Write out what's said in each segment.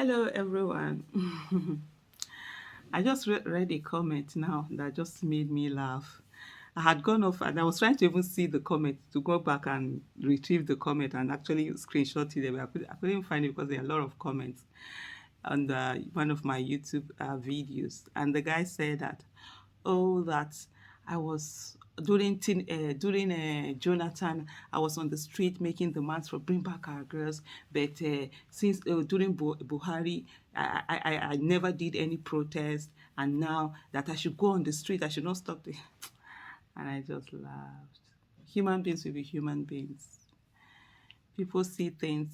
Hello, everyone. I just read a comment now that just made me laugh. I had gone off and I was trying to even see the comment to go back and retrieve the comment and actually screenshot it. But I couldn't find it because there are a lot of comments on one of my YouTube videos. And the guy said that, oh, that I was during Jonathan, I was on the street making demands for bring back our girls. But since during Buhari, I never did any protest, and now that I should go on the street, I should not stop the. And I just laughed. Human beings will be human beings. People see things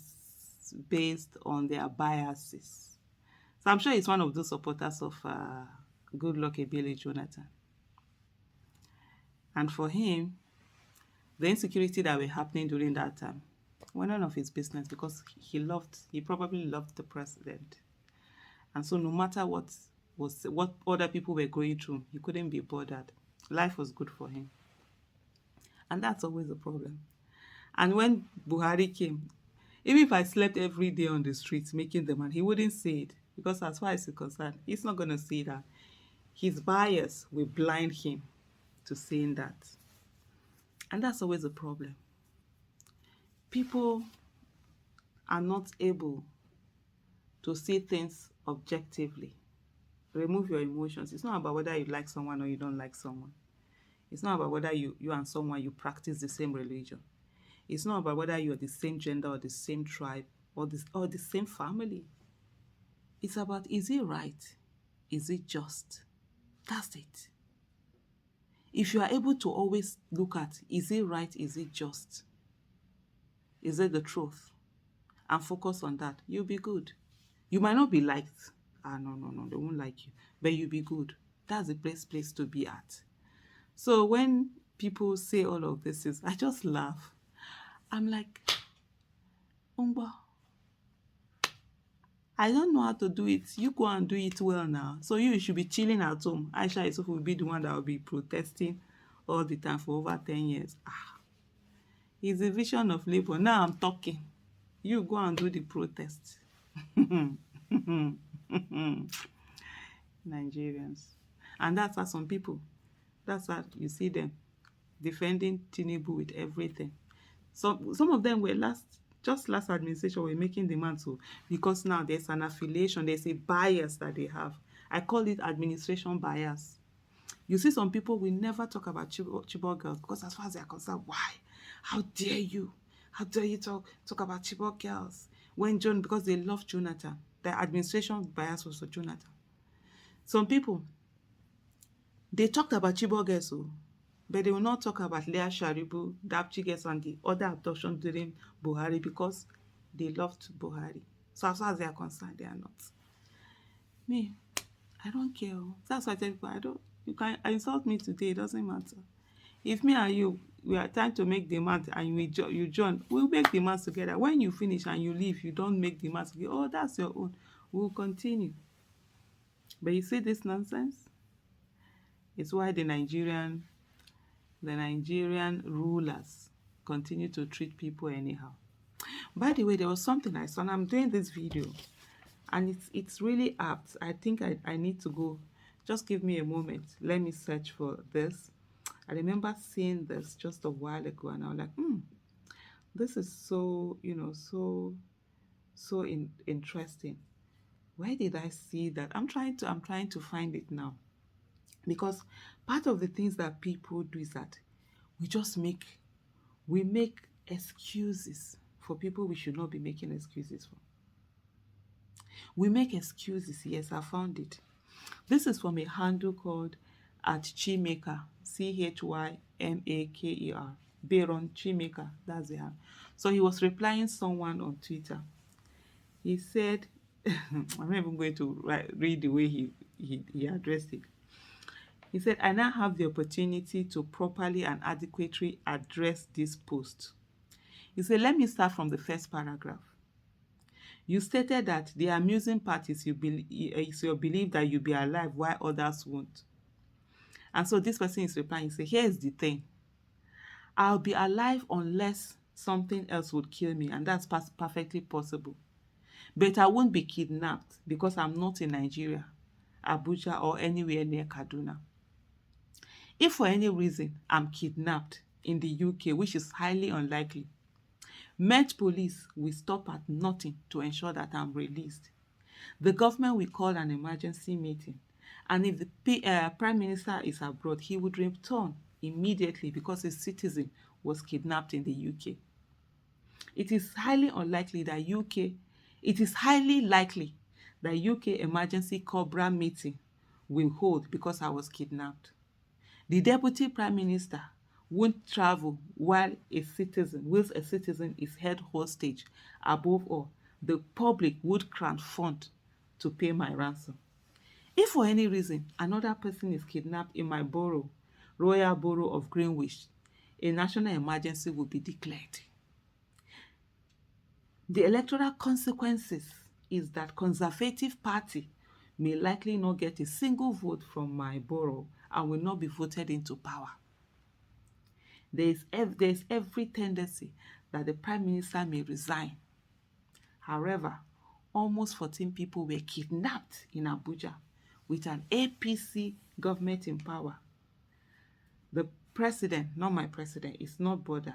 based on their biases. So I'm sure he's one of those supporters of Good Luck Ebele Jonathan. And for him, the insecurity that were happening during that time were none of his business because he probably loved the president. And so no matter what other people were going through, he couldn't be bothered. Life was good for him. And that's always a problem. And when Buhari came, even if I slept every day on the streets making the man, he wouldn't say it. Because as far as he's concerned, he's not going to say that. His bias will blind him to saying that. And that's always a problem. People are not able to see things objectively. Remove your emotions. It's not about whether you like someone or you don't like someone. It's not about whether you and someone you practice the same religion. It's not about whether you're the same gender or the same tribe or the same family. It's about, is it right? Is it just? That's it. If you are able to always look at, is it right? Is it just? Is it the truth? And focus on that, you'll be good. You might not be liked. No, they won't like you. But you'll be good. That's the best place to be at. So when people say all of this, I just laugh. I'm like, Umba, I don't know how to do it. You go and do it well now. So you should be chilling at home. Aisha Yusuf will be the one that will be protesting all the time for over 10 years. It's a vision of labor. Now I'm talking. You go and do the protest. Nigerians. And that's how some people, that's how you see them defending Tinubu with everything. So some of them were last administration were making demands because now there's an affiliation, there's a bias that they have. I call it administration bias. You see, some people will never talk about Chibok girls because as far as they're concerned, why? How dare you? How dare you talk about Chibok girls? Because they love Jonathan. The administration bias was for Jonathan. Some people, they talked about Chibok girls, but they will not talk about Leah Sharibu, Dapchi girls, and the other abduction during Buhari because they loved Buhari. So as far as they are concerned, they are not. Me, I don't care. That's why I tell people, you can insult me today, it doesn't matter. If me and you, we are trying to make demands and you join, we'll make demands together. When you finish and you leave, you don't make demands together. Oh, that's your own. We'll continue. But you see this nonsense? It's why the Nigerian rulers continue to treat people anyhow. By the way, there was something I saw, and I'm doing this video, and it's really apt. I think I need to go. Just give me a moment. Let me search for this. I remember seeing this just a while ago, and I was like, this is so, so interesting. Where did I see that? I'm trying to find it now. Because part of the things that people do is that we make excuses for people we should not be making excuses for. We make excuses. Yes, I found it. This is from a handle called @Chimaker, CHYMAKER. Baron Chimaker, that's the handle. So he was replying someone on Twitter. He said, I'm not even going to read the way he addressed it. He said, I now have the opportunity to properly and adequately address this post. He said, let me start from the first paragraph. You stated that the amusing part is your belief that you'll be alive while others won't. And so this person is replying, say, here's the thing. I'll be alive unless something else would kill me, and that's perfectly possible. But I won't be kidnapped because I'm not in Nigeria, Abuja, or anywhere near Kaduna. If for any reason I'm kidnapped in the UK, which is highly unlikely, Met Police will stop at nothing to ensure that I'm released. The government will call an emergency meeting, and if the Prime Minister is abroad, he would return immediately because a citizen was kidnapped in the UK. It is highly unlikely that it is highly likely that UK emergency Cobra meeting will hold because I was kidnapped. The Deputy Prime Minister won't travel while a citizen is held hostage. Above all, the public would crowdfund to pay my ransom. If for any reason another person is kidnapped in my borough, Royal Borough of Greenwich, a national emergency will be declared. The electoral consequences is that Conservative Party may likely not get a single vote from my borough and will not be voted into power. There is every tendency that the Prime Minister may resign. However, almost 14 people were kidnapped in Abuja with an APC government in power. The president, not my president, is not bothered.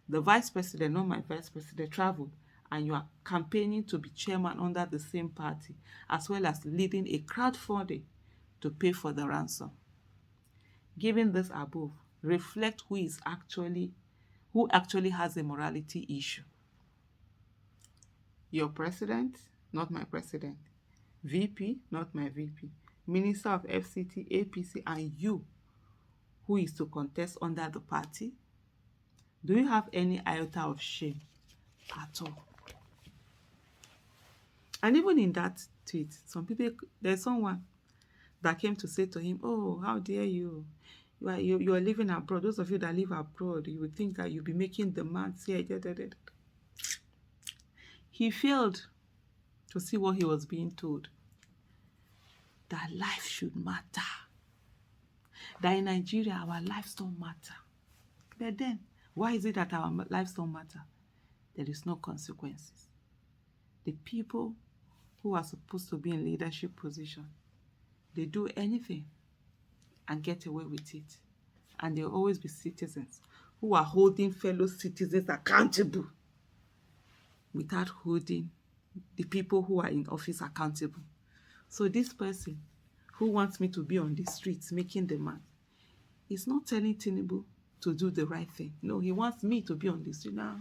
The vice president, not my vice president, traveled, and you are campaigning to be chairman under the same party, as well as leading a crowdfunding to pay for the ransom. Given this above, reflect who actually has a morality issue. Your president, not my president. VP, not my VP. Minister of FCT, APC, and you, who is to contest under the party? Do you have any iota of shame at all? And even in that tweet, there's someone that came to say to him, oh, how dare you? You are living abroad. Those of you that live abroad, you would think that you'll be making demands here. He failed to see what he was being told. That life should matter. That in Nigeria, our lives don't matter. But then, why is it that our lives don't matter? There is no consequences. The people who are supposed to be in leadership position, they do anything and get away with it. And there will always be citizens who are holding fellow citizens accountable without holding the people who are in office accountable. So this person who wants me to be on the streets making demands is not telling Tinubu to do the right thing. No, he wants me to be on the street. Now,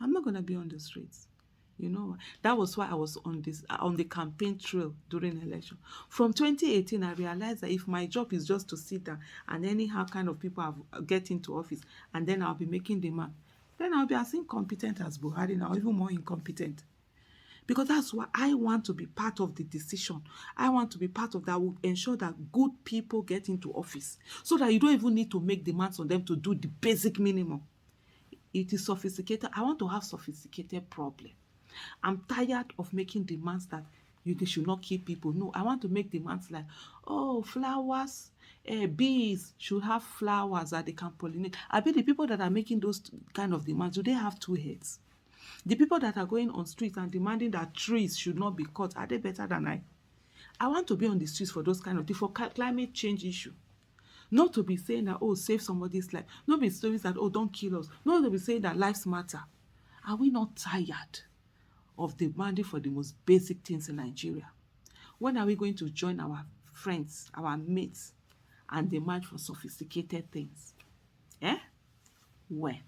I'm not going to be on the streets. You know, that was why I was on the campaign trail during election. From 2018, I realized that if my job is just to sit down and anyhow kind of people get into office and then I'll be making demand, then I'll be as incompetent as Buhari now, even more incompetent. Because that's why I want to be part of the decision. I want to be part of that will ensure that good people get into office so that you don't even need to make demands on them to do the basic minimum. It is sophisticated. I want to have sophisticated problem. I'm tired of making demands that they should not keep people. No, I want to make demands like, oh, flowers, bees should have flowers that they can pollinate. I bet the people that are making those kind of demands, do they have two heads? The people that are going on streets and demanding that trees should not be cut, are they better than I? I want to be on the streets for those kind of things, for climate change issue. Not to be saying that, oh, save somebody's life. Not be saying that, oh, don't kill us. Not to be saying that lives matter. Are we not tired of demanding for the most basic things in Nigeria? When are we going to join our friends, our mates, and demand for sophisticated things? When?